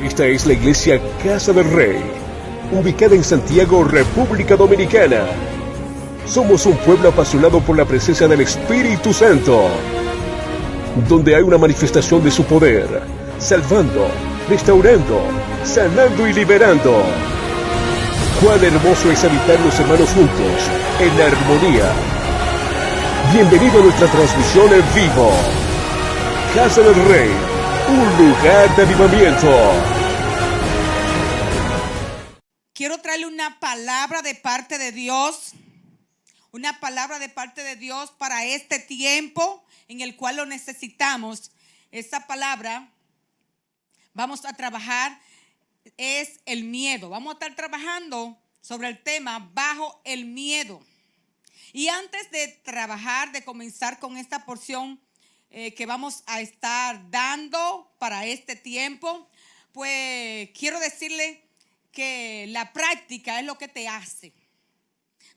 Esta es la iglesia Casa del Rey, ubicada en Santiago, República Dominicana. Somos un pueblo apasionado por la presencia del Espíritu Santo, donde hay una manifestación de su poder, salvando, restaurando, sanando y liberando. Cuán hermoso es habitar los hermanos juntos, en la armonía. Bienvenido a nuestra transmisión en vivo. Casa del Rey, un lugar de avivamiento. Quiero traerle una palabra de parte de Dios. Una palabra de parte de Dios para este tiempo en el cual lo necesitamos. Esta palabra vamos a trabajar es el miedo. Vamos a estar trabajando sobre el tema bajo el miedo. Y antes de trabajar, de comenzar con esta porción que vamos a estar dando para este tiempo, pues quiero decirle que la práctica es lo que te hace.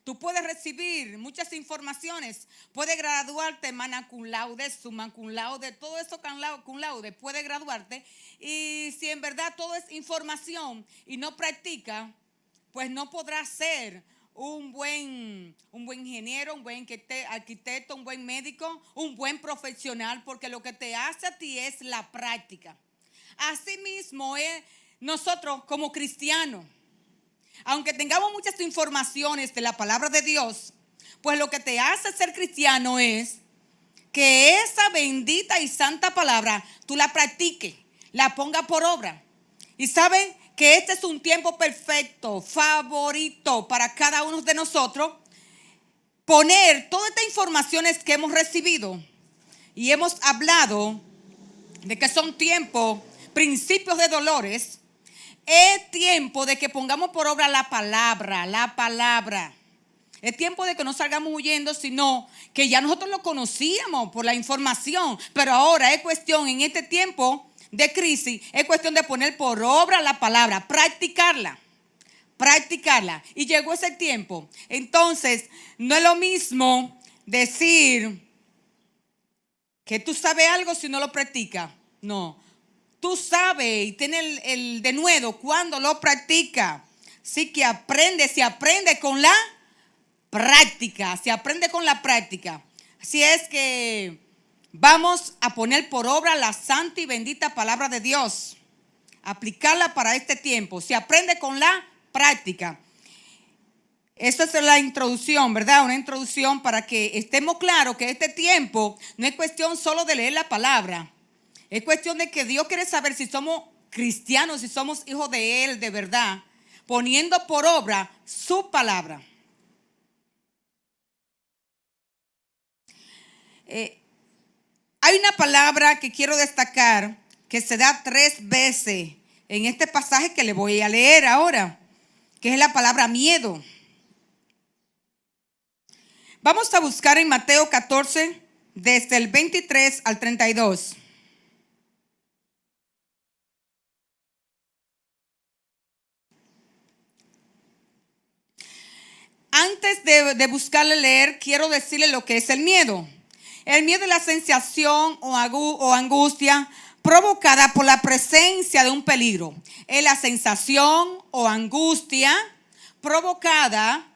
Tú puedes recibir muchas informaciones, puedes graduarte magna cum laude, summa cum laude, todo eso cum laude, puedes graduarte. Y si en verdad todo es información y no practica, pues no podrás ser un buen ingeniero, un buen arquitecto, un buen médico, un buen profesional, porque lo que te hace a ti es la práctica. Asimismo, nosotros como cristianos, aunque tengamos muchas informaciones de la palabra de Dios, pues lo que te hace ser cristiano es que esa bendita y santa palabra tú la practiques, la pongas por obra. Y saben que este es un tiempo perfecto, favorito para cada uno de nosotros, poner todas estas informaciones que hemos recibido y hemos hablado de que son tiempos, principios de dolores. Es tiempo de que pongamos por obra la palabra. Es tiempo de que no salgamos huyendo, sino que ya nosotros lo conocíamos por la información. Pero ahora es cuestión, en este tiempo de crisis, es cuestión de poner por obra la palabra, practicarla. Y llegó ese tiempo. Entonces, no es lo mismo decir que tú sabes algo si no lo practicas. No. Tú sabes y tienes el denuedo cuando lo practica. Sí que se aprende con la práctica. Así es que vamos a poner por obra la santa y bendita palabra de Dios. Aplicarla para este tiempo. Se aprende con la práctica. Esta es la introducción, ¿verdad? Una introducción para que estemos claros que este tiempo no es cuestión solo de leer la palabra. Es cuestión de que Dios quiere saber si somos cristianos, si somos hijos de Él de verdad, poniendo por obra su palabra. Hay una palabra que quiero destacar que se da 3 veces en este pasaje que le voy a leer ahora, que es la palabra miedo. Vamos a buscar en Mateo 14, desde el 23 al 32. Antes de buscarle leer, quiero decirle lo que es el miedo. El miedo es la sensación o angustia provocada por la presencia de un peligro. Es la sensación o angustia provocada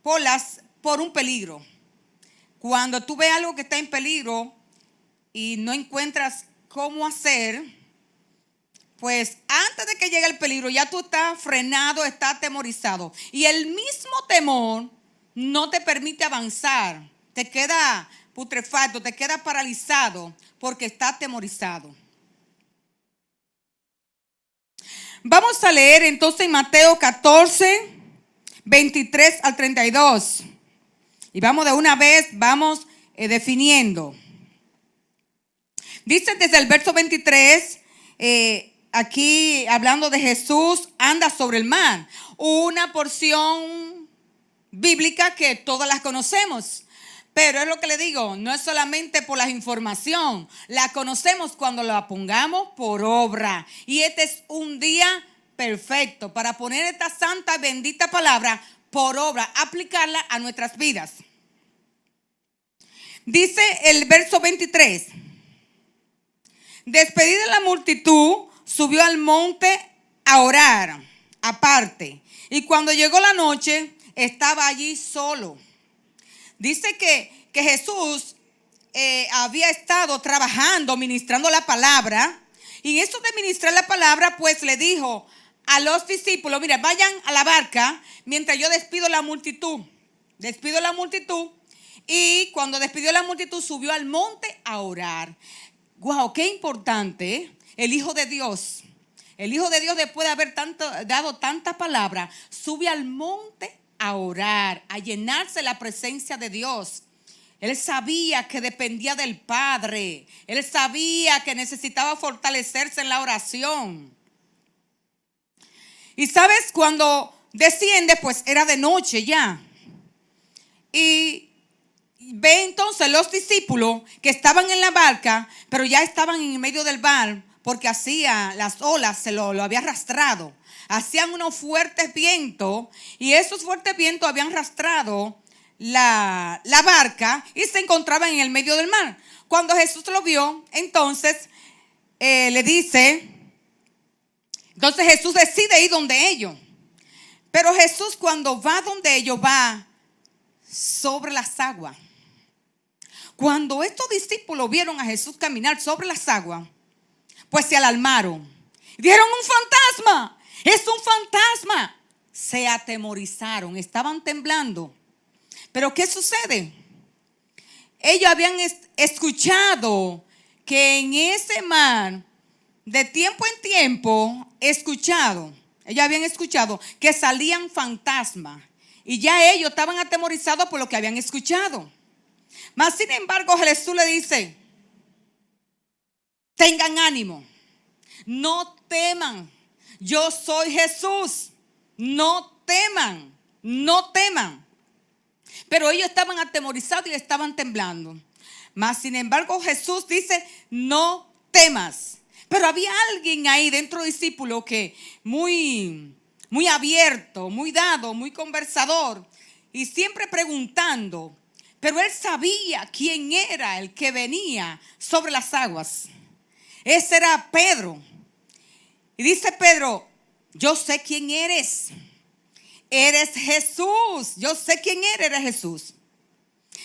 por un peligro. Cuando tú ves algo que está en peligro y no encuentras cómo hacer, pues antes de que llegue el peligro ya tú estás frenado, estás atemorizado. Y el mismo temor no te permite avanzar. Te queda putrefacto, te queda paralizado porque estás atemorizado. Vamos a leer entonces en Mateo 14, 23 al 32. Y vamos de una vez, vamos definiendo. Dice desde el verso 23, aquí hablando de Jesús, anda sobre el mar. Una porción bíblica que todas las conocemos. Pero es lo que le digo, no es solamente por la información. La conocemos cuando la pongamos por obra. Y este es un día perfecto para poner esta santa bendita palabra por obra, aplicarla a nuestras vidas. Dice el verso 23. Despedida la multitud, subió al monte a orar aparte. Y cuando llegó la noche, estaba allí solo. Dice que Jesús había estado trabajando, ministrando la palabra. Y en eso de ministrar la palabra, pues le dijo a los discípulos: mira, vayan a la barca mientras yo despido la multitud. Despido la multitud. Y cuando despidió la multitud, subió al monte a orar. Wow, qué importante, ¿eh? El Hijo de Dios. El Hijo de Dios, después de haber dado tanta palabra, sube al monte a orar, a llenarse la presencia de Dios. Él sabía que dependía del Padre. Él sabía que necesitaba fortalecerse en la oración. Y sabes, cuando desciende, pues era de noche ya. Y ve entonces los discípulos que estaban en la barca, pero ya estaban en medio del mar, porque hacía las olas, se lo había arrastrado. Hacían unos fuertes vientos, y esos fuertes vientos habían arrastrado la barca y se encontraban en el medio del mar. Cuando Jesús lo vio, entonces le dice, entonces Jesús decide ir donde ellos. Pero Jesús, cuando va donde ellos, va sobre las aguas. Cuando estos discípulos vieron a Jesús caminar sobre las aguas, pues se alarmaron. Dijeron: un fantasma, es un fantasma. Se atemorizaron, estaban temblando. Pero ¿qué sucede? Ellos habían escuchado que en ese mar, de tiempo en tiempo, ellos habían escuchado que salían fantasmas. Y ya ellos estaban atemorizados por lo que habían escuchado. Mas sin embargo, Jesús le dice: tengan ánimo, no teman, yo soy Jesús, no teman, no teman. Pero ellos estaban atemorizados y estaban temblando. Mas sin embargo, Jesús dice: no temas. Pero había alguien ahí dentro del discípulo que muy abierto, muy dado, muy conversador, y siempre preguntando. Pero él sabía quién era el que venía sobre las aguas. Ese era Pedro. Y dice Pedro: yo sé quién eres. Eres Jesús. Yo sé quién eres Jesús.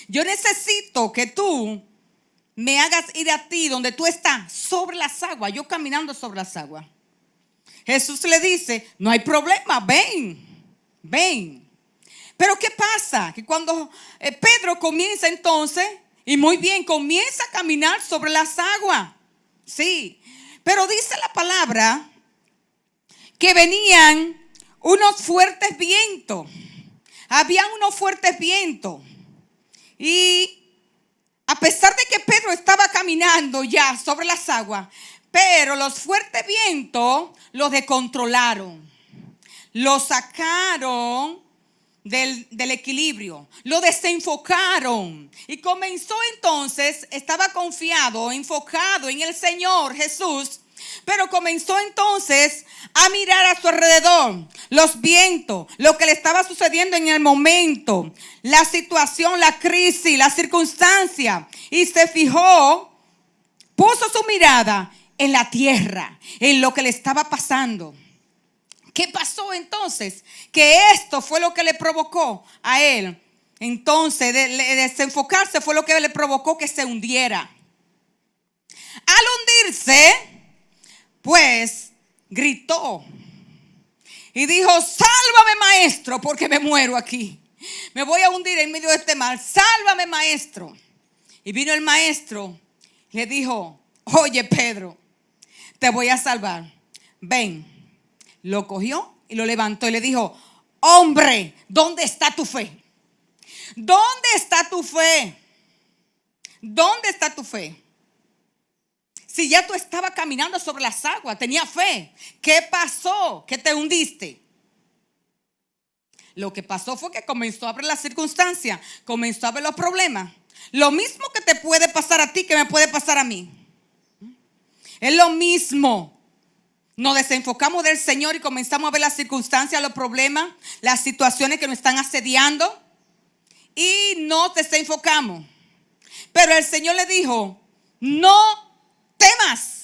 Yo necesito que tú me hagas ir a ti donde tú estás, sobre las aguas. Yo caminando sobre las aguas. Jesús le dice: no hay problema, ven. Pero ¿qué pasa? Que cuando Pedro comienza entonces, y muy bien, comienza a caminar sobre las aguas. Sí, pero dice la palabra que venían unos fuertes vientos. Habían unos fuertes vientos. Y a pesar de que Pedro estaba caminando ya sobre las aguas, pero los fuertes vientos lo descontrolaron. Lo sacaron del equilibrio, lo desenfocaron, y comenzó entonces, estaba confiado, enfocado en el Señor Jesús, pero comenzó entonces a mirar a su alrededor, los vientos, lo que le estaba sucediendo en el momento, la situación, la crisis, la circunstancia, y se fijó, puso su mirada en la tierra, en lo que le estaba pasando. ¿Qué pasó entonces? Que esto fue lo que le provocó a él. Entonces, desenfocarse fue lo que le provocó que se hundiera. Al hundirse, pues, gritó y dijo: sálvame, maestro, porque me muero aquí. Me voy a hundir en medio de este mar. Sálvame, maestro. Y vino el maestro y le dijo: oye, Pedro, te voy a salvar. Ven. Lo cogió y lo levantó y le dijo: hombre, ¿dónde está tu fe? ¿Dónde está tu fe? ¿Dónde está tu fe? Si ya tú estabas caminando sobre las aguas, tenía fe. ¿Qué pasó? ¿Que te hundiste? Lo que pasó fue que comenzó a ver las circunstancias, comenzó a ver los problemas. Lo mismo que te puede pasar a ti, que me puede pasar a mí. Es lo mismo. Nos desenfocamos del Señor y comenzamos a ver las circunstancias, los problemas, las situaciones que nos están asediando, y nos desenfocamos. Pero el Señor le dijo: no temas,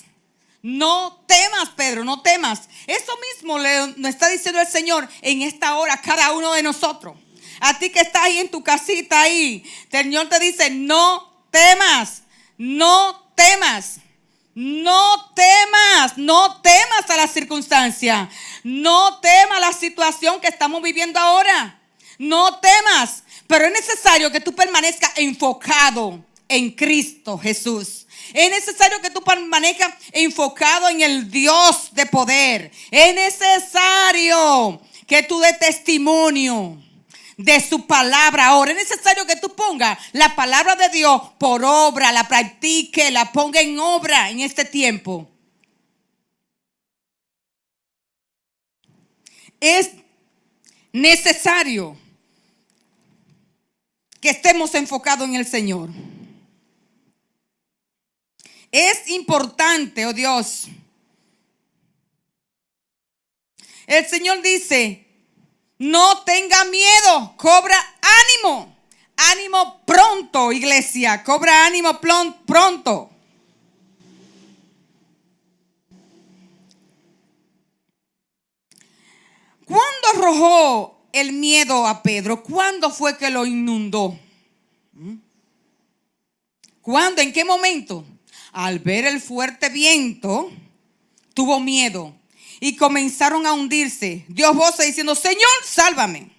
No temas, Pedro, no temas. Eso mismo nos está diciendo el Señor en esta hora a cada uno de nosotros. A ti que estás ahí en tu casita ahí, el Señor te dice, no temas, no temas. No temas, no temas a la circunstancia, no temas la situación que estamos viviendo ahora, no temas, pero es necesario que tú permanezcas enfocado en Cristo Jesús. Es necesario que tú permanezcas enfocado en el Dios de poder. Es necesario que tú des testimonio de su palabra ahora. Es necesario que tú pongas la palabra de Dios por obra, la practique, la ponga en obra en este tiempo. Es necesario que estemos enfocados en el Señor. Es importante, oh Dios. El Señor dice, no tenga miedo, cobra ánimo. Ánimo pronto, iglesia, cobra ánimo pronto. ¿Cuándo arrojó el miedo a Pedro? ¿Cuándo fue que lo inundó? ¿Cuándo? ¿En qué momento? Al ver el fuerte viento, tuvo miedo y comenzaron a hundirse. Dio voces diciendo, Señor, sálvame.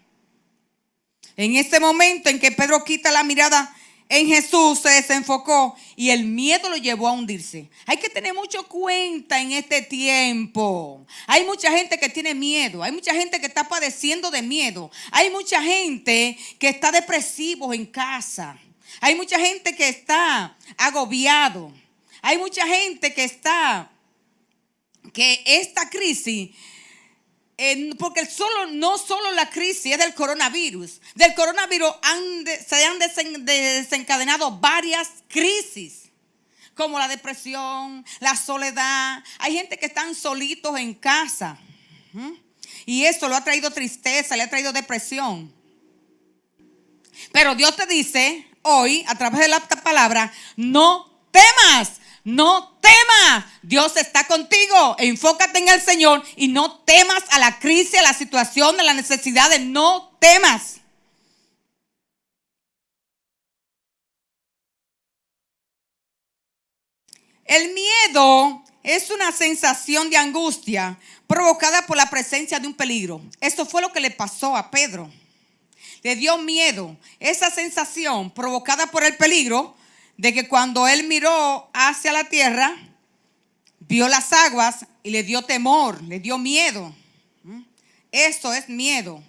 En ese momento en que Pedro quita la mirada en Jesús, se desenfocó y el miedo lo llevó a hundirse. Hay que tener mucho cuenta en este tiempo. Hay mucha gente que tiene miedo. Hay mucha gente que está padeciendo de miedo. Hay mucha gente que está depresivo en casa. Hay mucha gente que está agobiado. Hay mucha gente que esta crisis, porque no solo la crisis es del coronavirus. Del coronavirus se han desencadenado varias crisis, como la depresión, la soledad. Hay gente que están solitos en casa. Y eso lo ha traído tristeza, le ha traído depresión. Pero Dios te dice hoy, a través de la palabra, no temas. No temas, Dios está contigo. Enfócate en el Señor y no temas a la crisis, a la situación, a las necesidades. No temas. El miedo es una sensación de angustia provocada por la presencia de un peligro. Esto fue lo que le pasó a Pedro. Le dio miedo, esa sensación provocada por el peligro, de que cuando él miró hacia la tierra, vio las aguas y le dio temor, le dio miedo. Eso es miedo,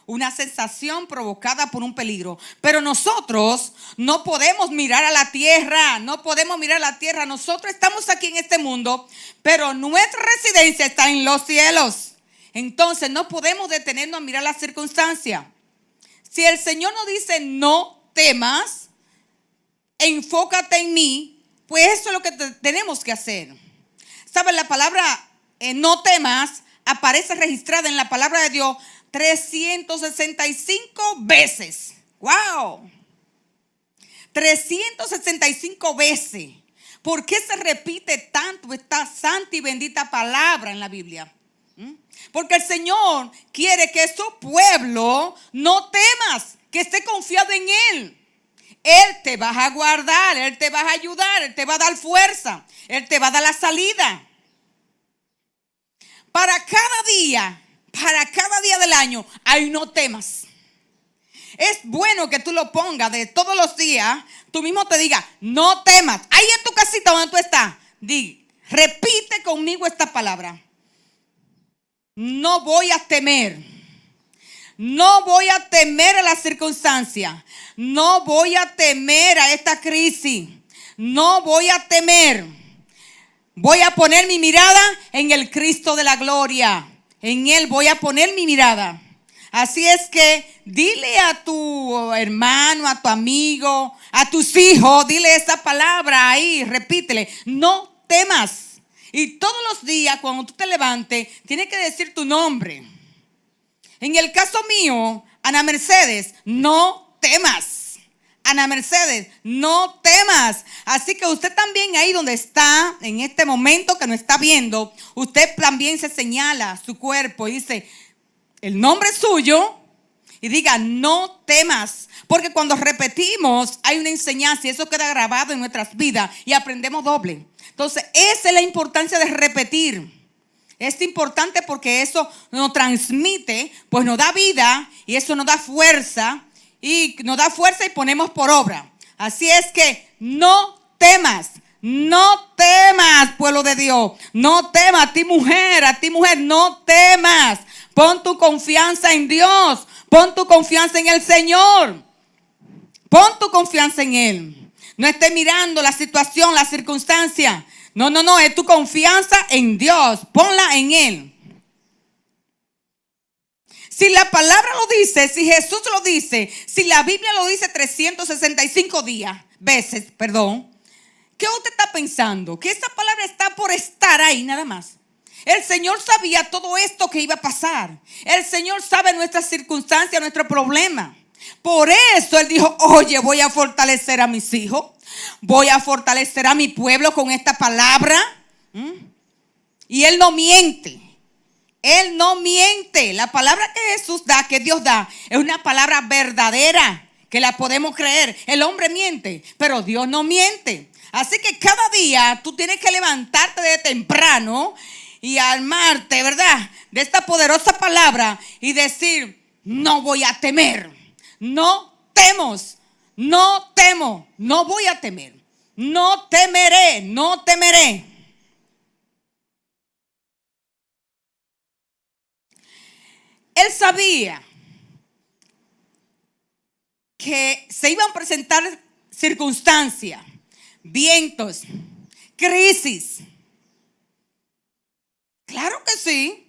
una sensación provocada por un peligro. Pero nosotros no podemos mirar a la tierra, no podemos mirar a la tierra. Nosotros estamos aquí en este mundo, pero nuestra residencia está en los cielos. Entonces no podemos detenernos a mirar las circunstancias. Si el Señor nos dice no temas, enfócate en mí, pues eso es lo que tenemos que hacer. ¿Sabes? La palabra no temas aparece registrada en la palabra de Dios 365 veces. ¡Wow! 365 veces. ¿Por qué se repite tanto esta santa y bendita palabra en la Biblia? Porque el Señor quiere que su pueblo no temas, que esté confiado en Él. Él te va a guardar, Él te va a ayudar, Él te va a dar fuerza, Él te va a dar la salida. Para cada día del año, ay, no temas. Es bueno que tú lo pongas de todos los días, tú mismo te digas, no temas. Ahí en tu casita donde tú estás, repite conmigo esta palabra. No voy a temer. No voy a temer a las circunstancias. No voy a temer a esta crisis. No voy a temer. Voy a poner mi mirada en el Cristo de la gloria. En Él voy a poner mi mirada. Así es que dile a tu hermano, a tu amigo, a tus hijos, dile esa palabra ahí, repítele. No temas. Y todos los días cuando tú te levantes, tienes que decir tu nombre. En el caso mío, Ana Mercedes, no temas. Ana Mercedes, no temas. Así que usted también ahí donde está, en este momento que nos está viendo, usted también se señala su cuerpo y dice el nombre suyo y diga, no temas. Porque cuando repetimos hay una enseñanza y eso queda grabado en nuestras vidas y aprendemos doble. Entonces, esa es la importancia de repetir. Es importante porque eso nos transmite, pues nos da vida y eso nos da fuerza. Y nos da fuerza y ponemos por obra. Así es que no temas, pueblo de Dios. No temas, a ti mujer, no temas. Pon tu confianza en Dios. Pon tu confianza en el Señor. Pon tu confianza en Él. No estés mirando la situación, la circunstancia. No, es tu confianza en Dios. Ponla en Él. Si la palabra lo dice, si Jesús lo dice, si la Biblia lo dice 365 veces, ¿qué usted está pensando? Que esa palabra está por estar ahí nada más. El Señor sabía todo esto que iba a pasar. El Señor sabe nuestras circunstancias, nuestro problema. Por eso Él dijo, oye, voy a fortalecer a mis hijos. Voy a fortalecer a mi pueblo con esta palabra. Y Él no miente. Él no miente. La palabra que Jesús da, que Dios da, es una palabra verdadera, que la podemos creer. El hombre miente, pero Dios no miente. Así que cada día tú tienes que levantarte de temprano y armarte, ¿verdad?, de esta poderosa palabra y decir, no voy a temer. No temo, no voy a temer. No temeré. Él sabía que se iban a presentar circunstancias, vientos, crisis. Claro que sí,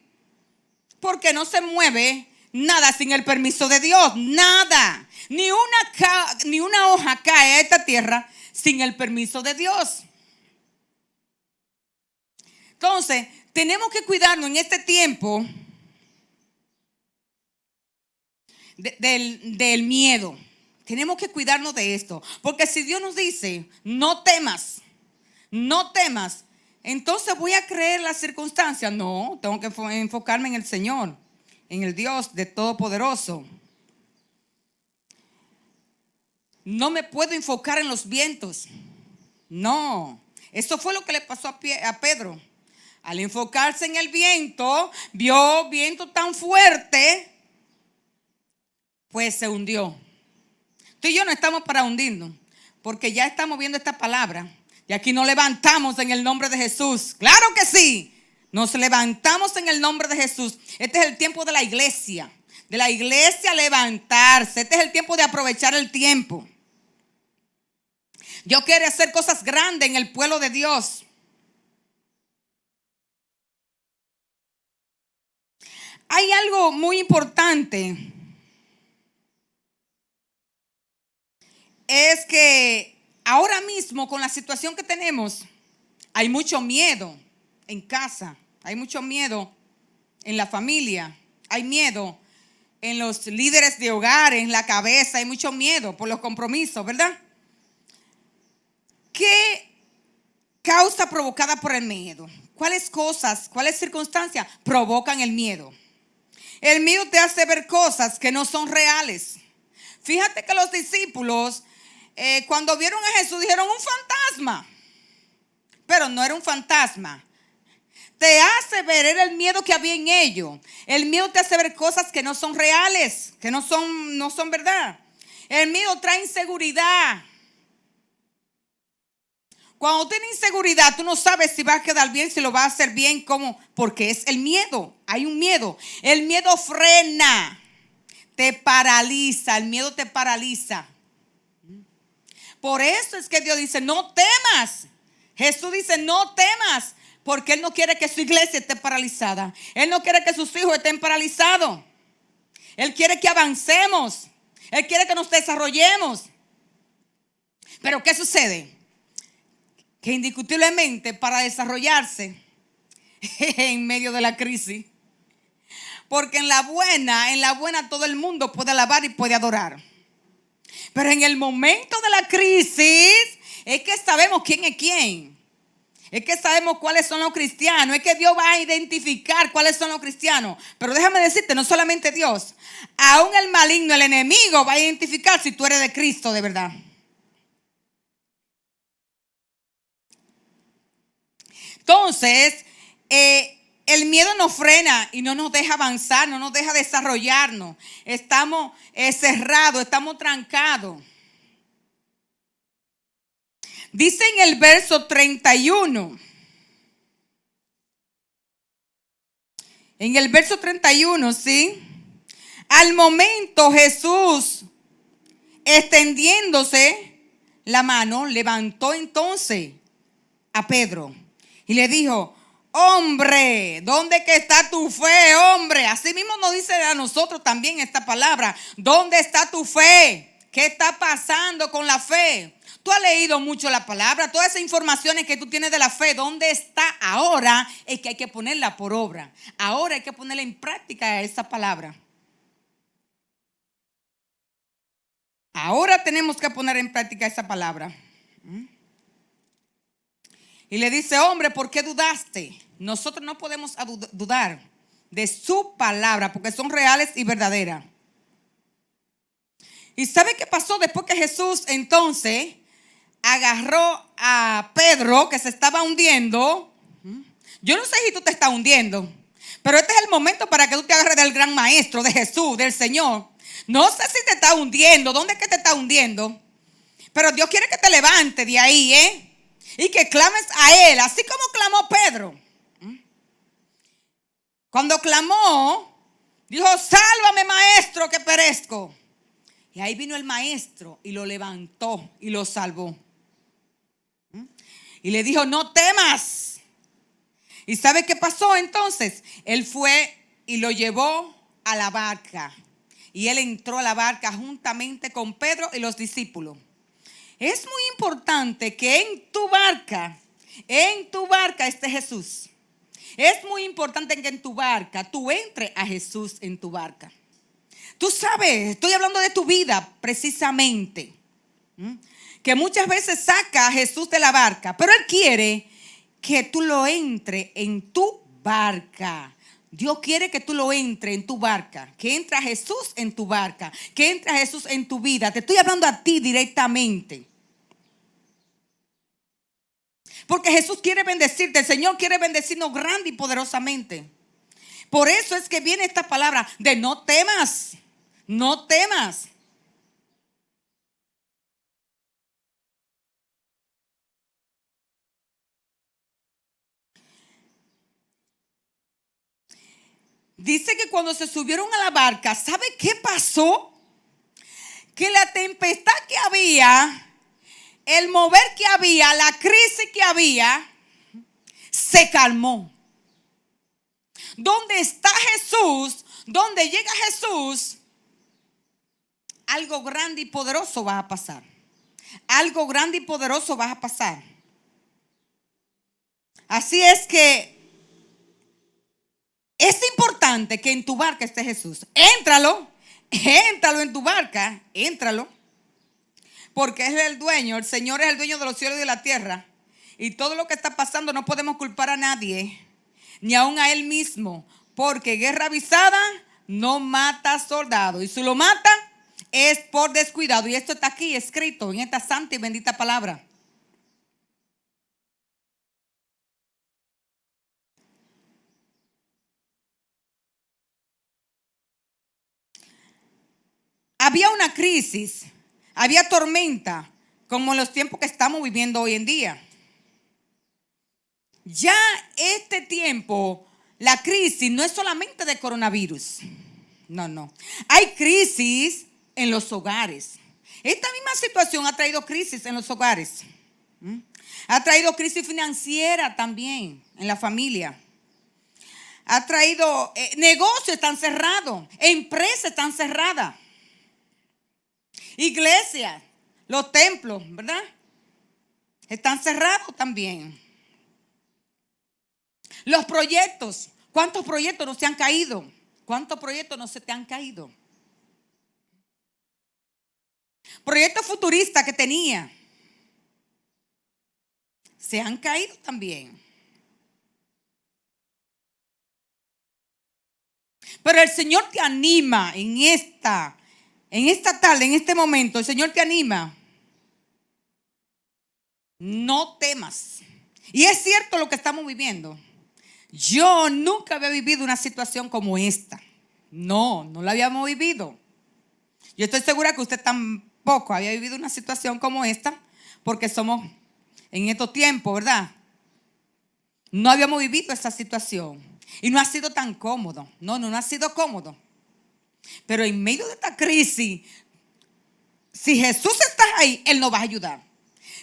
porque no se mueve nada sin el permiso de Dios, nada. Ni una hoja cae a esta tierra sin el permiso de Dios. Entonces, tenemos que cuidarnos en este tiempo del miedo. Tenemos que cuidarnos de esto, porque si Dios nos dice no temas, entonces voy a creer las circunstancias. No, tengo que enfocarme en el Señor, en el Dios de Todopoderoso. No me puedo enfocar en los vientos. No, eso fue lo que le pasó a Pedro. Al enfocarse en el viento, vio viento tan fuerte, pues se hundió. Tú y yo no estamos para hundirnos, porque ya estamos viendo esta palabra. Y aquí nos levantamos en el nombre de Jesús. Claro que sí. Nos levantamos en el nombre de Jesús. Este es el tiempo de la iglesia. De la iglesia levantarse. Este es el tiempo de aprovechar el tiempo. Dios quiere hacer cosas grandes en el pueblo de Dios. Hay algo muy importante. Es que ahora mismo con la situación que tenemos, hay mucho miedo en casa, hay mucho miedo en la familia, hay miedo en los líderes de hogar, en la cabeza, hay mucho miedo por los compromisos, ¿verdad? ¿Qué causa provocada por el miedo? ¿Cuáles cosas, cuáles circunstancias provocan el miedo? El miedo te hace ver cosas que no son reales. Fíjate que los discípulos cuando vieron a Jesús dijeron un fantasma, pero no era un fantasma. Te hace ver, era el miedo que había en ellos. El miedo te hace ver cosas que no son reales, que no son verdad. El miedo trae inseguridad. Cuando tienes inseguridad, tú no sabes si va a quedar bien, si lo va a hacer bien, cómo, porque es el miedo. Hay un miedo. El miedo frena, te paraliza, el miedo te paraliza. Por eso es que Dios dice, no temas. Jesús dice, no temas, porque Él no quiere que su iglesia esté paralizada. Él no quiere que sus hijos estén paralizados. Él quiere que avancemos. Él quiere que nos desarrollemos. Pero ¿qué sucede? Que indiscutiblemente para desarrollarse en medio de la crisis, porque en la buena todo el mundo puede alabar y puede adorar. Pero en el momento de la crisis es que sabemos quién es quién. Es que sabemos cuáles son los cristianos. Es que Dios va a identificar cuáles son los cristianos. Pero déjame decirte, no solamente Dios. Aún el maligno, el enemigo, va a identificar si tú eres de Cristo de verdad. Entonces, el miedo nos frena y no nos deja avanzar, no nos deja desarrollarnos. Estamos cerrados, estamos trancados. Dice en el verso 31. En el verso 31, ¿sí? Al momento Jesús, extendiéndose la mano, levantó entonces a Pedro y le dijo: hombre, ¿dónde que está tu fe, hombre? Así mismo nos dice a nosotros también esta palabra. ¿Dónde está tu fe? ¿Qué está pasando con la fe? Tú has leído mucho la palabra, todas esas informaciones que tú tienes de la fe, ¿dónde está ahora? Es que hay que ponerla por obra. Ahora hay que ponerla en práctica esa palabra. Ahora tenemos que poner en práctica esa palabra. Y le dice: hombre, ¿por qué dudaste? Nosotros no podemos dudar de su palabra porque son reales y verdaderas. ¿Y sabe qué pasó después que Jesús entonces agarró a Pedro, que se estaba hundiendo? Yo no sé si tú te estás hundiendo, pero este es el momento para que tú te agarres del gran maestro, de Jesús, del Señor. No sé si te estás hundiendo, ¿dónde es que te estás hundiendo? Pero Dios quiere que te levantes de ahí, y que clames a Él, así como clamó Pedro. Cuando clamó, dijo: sálvame, maestro, que perezco. Y ahí vino el maestro y lo levantó y lo salvó. Y le dijo: no temas. ¿Y sabe qué pasó entonces? Él fue y lo llevó a la barca. Y él entró a la barca juntamente con Pedro y los discípulos. Es muy importante que en tu barca esté Jesús. Es muy importante que en tu barca tú entres a Jesús en tu barca. Tú sabes, estoy hablando de tu vida precisamente. Que muchas veces saca a Jesús de la barca, pero Él quiere que tú lo entres en tu barca. Dios quiere que tú lo entres en tu barca, que entre a Jesús en tu barca, que entre a Jesús en tu vida. Te estoy hablando a ti directamente. Porque Jesús quiere bendecirte, el Señor quiere bendecirnos grande y poderosamente. Por eso es que viene esta palabra de no temas, no temas. Dice que cuando se subieron a la barca, ¿sabe qué pasó? Que la tempestad que había, el mover que había, la crisis que había, se calmó. Donde está Jesús, donde llega Jesús, algo grande y poderoso va a pasar. Algo grande y poderoso va a pasar. Así es que es importante que en tu barca esté Jesús. Éntralo en tu barca, éntralo. Porque es el dueño, el Señor es el dueño de los cielos y de la tierra. Y todo lo que está pasando no podemos culpar a nadie, ni aún a Él mismo. Porque guerra avisada no mata soldado. Y si lo mata es por descuidado. Y esto está aquí escrito en esta santa y bendita palabra. Había una crisis, había tormenta, como en los tiempos que estamos viviendo hoy en día. Ya este tiempo, la crisis no es solamente de coronavirus. No. Hay crisis en los hogares. Esta misma situación ha traído crisis en los hogares. Ha traído crisis financiera también en la familia. Ha traído negocios están cerrados, empresas están cerradas. Iglesias, los templos, ¿verdad? Están cerrados también. Los proyectos, ¿cuántos proyectos no se han caído? ¿Cuántos proyectos no se te han caído? Proyectos futuristas que tenía se han caído también. Pero el Señor te anima en esta tarde, en este momento. El Señor te anima. No temas. Y es cierto lo que estamos viviendo. Yo nunca había vivido una situación como esta. No la habíamos vivido. Yo estoy segura que usted tampoco había vivido una situación como esta, porque somos en estos tiempos, ¿verdad? No habíamos vivido esa situación. Y no ha sido tan cómodo. No ha sido cómodo. Pero en medio de esta crisis, si Jesús está ahí, Él nos va a ayudar.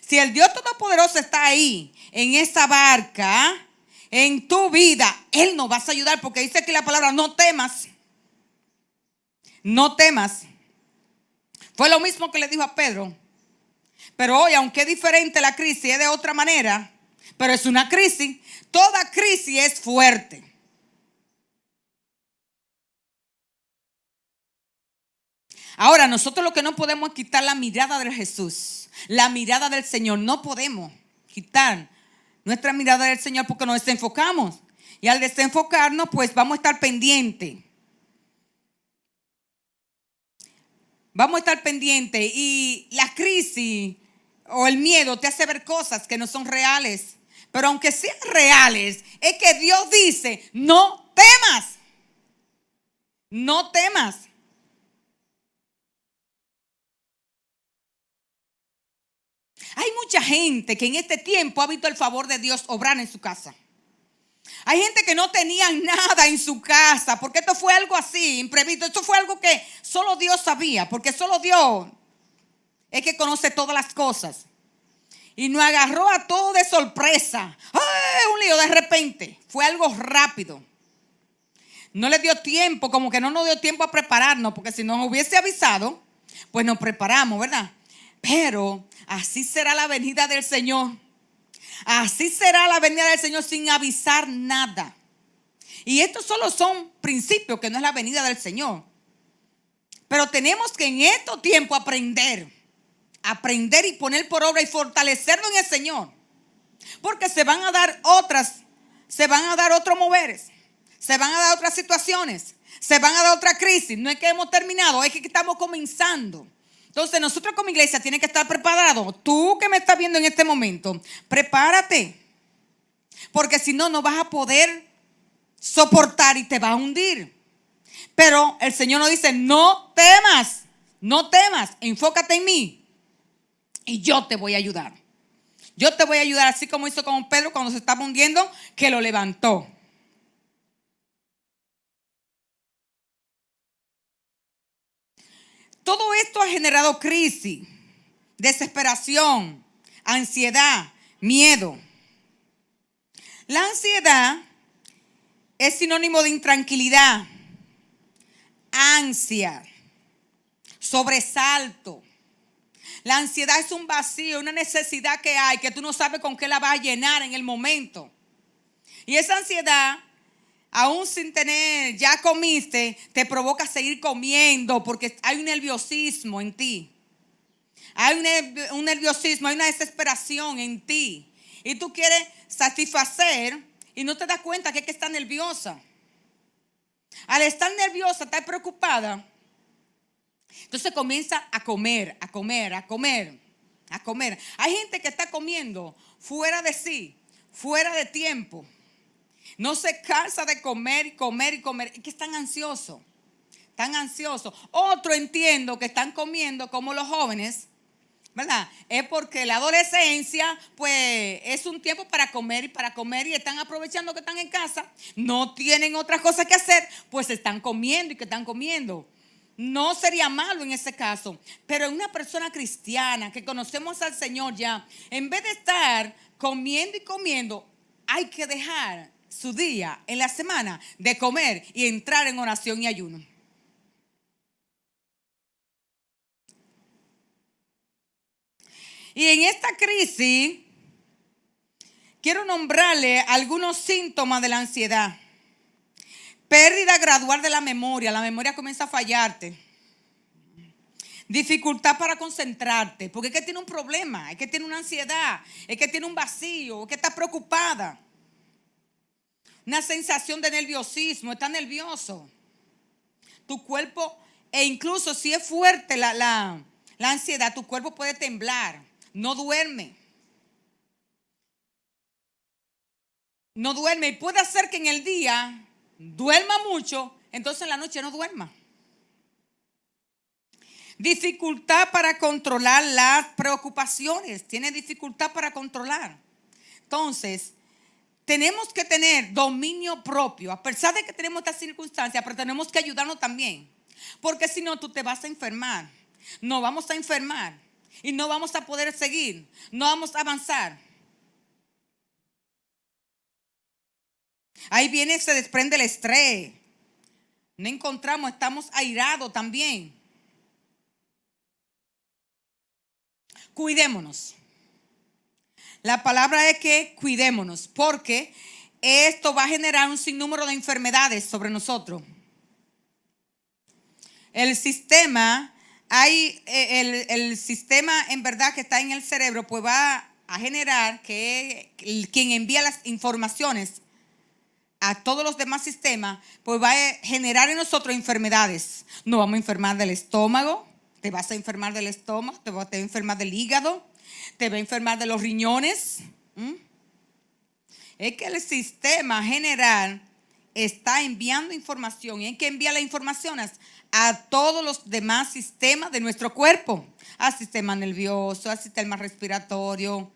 Si el Dios Todopoderoso está ahí, en esa barca, en tu vida, Él nos va a ayudar. Porque dice aquí la palabra, no temas. No temas. Fue lo mismo que le dijo a Pedro. Pero hoy, aunque es diferente la crisis, es de otra manera, pero es una crisis. Toda crisis es fuerte. Ahora, nosotros lo que no podemos es quitar la mirada de Jesús, la mirada del Señor. No podemos quitar nuestra mirada del Señor porque nos desenfocamos. Y al desenfocarnos, pues vamos a estar pendientes. Vamos a estar pendientes. Y la crisis o el miedo te hace ver cosas que no son reales. Pero aunque sean reales, es que Dios dice, no temas. No temas. Hay mucha gente que en este tiempo ha visto el favor de Dios obrar en su casa. Hay gente que no tenía nada en su casa, porque esto fue algo así, imprevisto. Esto fue algo que solo Dios sabía, porque solo Dios es que conoce todas las cosas. Y nos agarró a todos de sorpresa. ¡Ay! Un lío de repente. Fue algo rápido. No le dio tiempo, como que no nos dio tiempo a prepararnos, porque si nos hubiese avisado, pues nos preparamos, ¿verdad? Pero así será la venida del Señor. Así será la venida del Señor sin avisar nada. Y estos solo son principios, que no es la venida del Señor. Pero tenemos que en estos tiempos aprender y poner por obra y fortalecernos en el Señor. Porque se van a dar otros moveres. Se van a dar otras situaciones. Se van a dar otra crisis. No es que hemos terminado, es que estamos comenzando. Entonces nosotros como iglesia tienen que estar preparados. Tú que me estás viendo en este momento, prepárate. Porque si no, no vas a poder soportar y te vas a hundir. Pero el Señor nos dice, no temas, enfócate en mí y yo te voy a ayudar. Yo te voy a ayudar, así como hizo con Pedro cuando se estaba hundiendo, que lo levantó. Todo esto ha generado crisis, desesperación, ansiedad, miedo. La ansiedad es sinónimo de intranquilidad, ansia, sobresalto. La ansiedad es un vacío, una necesidad que hay, que tú no sabes con qué la vas a llenar en el momento. Y esa ansiedad, aún sin tener, ya comiste, te provoca seguir comiendo porque hay un nerviosismo en ti. Hay un nerviosismo, hay una desesperación en ti. Y tú quieres satisfacer y no te das cuenta que es que estás nerviosa. Al estar nerviosa, estar preocupada, entonces comienza a comer. Hay gente que está comiendo fuera de sí, fuera de tiempo. No se cansa de comer. Es que están ansiosos. Otro entiendo que están comiendo como los jóvenes, ¿verdad? Es porque la adolescencia, pues, es un tiempo para comer y están aprovechando que están en casa. No tienen otra cosa que hacer, pues están comiendo. No sería malo en ese caso. Pero en una persona cristiana que conocemos al Señor ya, en vez de estar comiendo, hay que dejar su día en la semana de comer y entrar en oración y ayuno. Y en esta crisis quiero nombrarle algunos síntomas de la ansiedad. Pérdida gradual de la memoria. La memoria comienza a fallarte. Dificultad para concentrarte, porque es que tiene un problema, es que tiene una ansiedad, es que tiene un vacío, es que está preocupada. Una sensación de nerviosismo, está nervioso. Tu cuerpo, e incluso si es fuerte la ansiedad, tu cuerpo puede temblar. No duerme. No duerme y puede hacer que en el día duerma mucho, entonces en la noche no duerma. Dificultad para controlar las preocupaciones. Tiene dificultad para controlar. Entonces, tenemos que tener dominio propio. A pesar de que tenemos estas circunstancias, pero tenemos que ayudarnos también. Porque si no, tú te vas a enfermar. No vamos a enfermar. Y no vamos a poder seguir. No vamos a avanzar. Ahí viene, se desprende el estrés. No encontramos, estamos airados también. Cuidémonos. La palabra es que cuidémonos, porque esto va a generar un sinnúmero de enfermedades sobre nosotros. El sistema, el sistema en verdad que está en el cerebro, pues va a generar que quien envía las informaciones a todos los demás sistemas, pues va a generar en nosotros enfermedades. Nos vamos a enfermar del estómago. Te vas a enfermar del estómago, te vas a enfermar del hígado, te va a enfermar de los riñones. Es que el sistema general está enviando información y hay que enviar las informaciones a todos los demás sistemas de nuestro cuerpo, al sistema nervioso, al sistema respiratorio,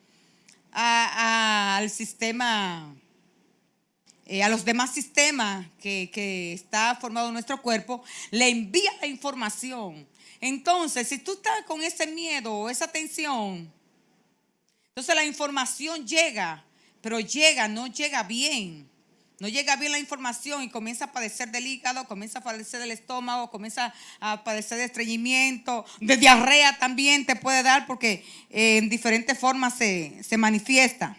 al sistema, a los demás sistemas que está formado en nuestro cuerpo, le envía la información. Entonces, si tú estás con ese miedo o esa tensión, entonces la información llega, pero no llega bien. No llega bien la información y comienza a padecer del hígado, comienza a padecer del estómago, comienza a padecer de estreñimiento, de diarrea también te puede dar porque en diferentes formas se manifiesta.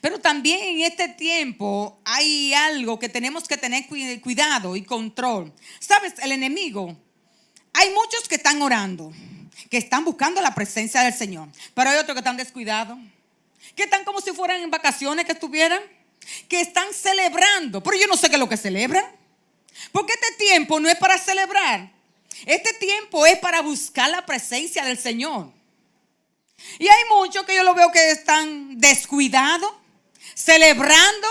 Pero también en este tiempo hay algo que tenemos que tener cuidado y control. ¿Sabes? El enemigo, hay muchos que están orando, que están buscando la presencia del Señor, pero hay otros que están descuidados, que están como si fueran en vacaciones, que estuvieran, que están celebrando, pero yo no sé qué es lo que celebran, porque este tiempo no es para celebrar, este tiempo es para buscar la presencia del Señor. Y hay muchos que yo lo veo que están descuidados, celebrando,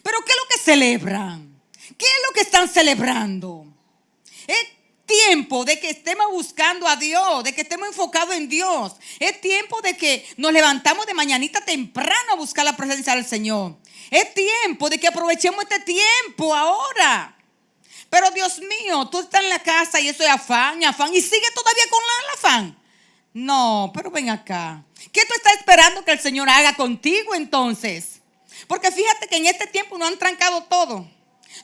pero ¿qué es lo que celebran? ¿Qué es lo que están celebrando? Es tiempo de que estemos buscando a Dios, de que estemos enfocados en Dios. Es tiempo de que nos levantamos de mañanita temprano a buscar la presencia del Señor. Es tiempo de que aprovechemos este tiempo ahora. Pero Dios mío, tú estás en la casa y eso es afán, y sigue todavía con el afán. No, pero ven acá. ¿Qué tú estás esperando que el Señor haga contigo entonces? Porque fíjate que en este tiempo no han trancado todo.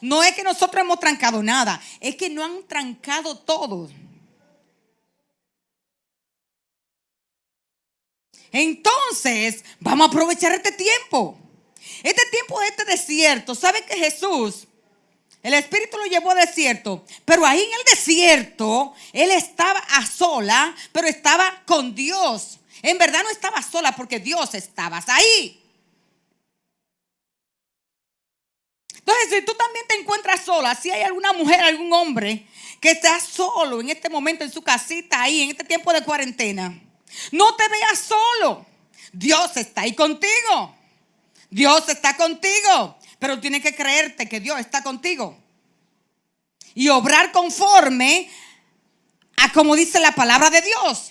No es que nosotros hemos trancado nada, es que no han trancado todo. Entonces, vamos a aprovechar este tiempo. Este tiempo de este desierto. ¿Sabe que Jesús, el Espíritu lo llevó al desierto? Pero ahí en el desierto, Él estaba a sola, pero estaba con Dios. En verdad no estaba sola porque Dios estaba ahí. Entonces, si tú también te encuentras sola, si hay alguna mujer, algún hombre que está solo en este momento en su casita ahí, en este tiempo de cuarentena, no te veas solo. Dios está ahí contigo. Dios está contigo. Pero tienes que creerte que Dios está contigo. Y obrar conforme a como dice la palabra de Dios.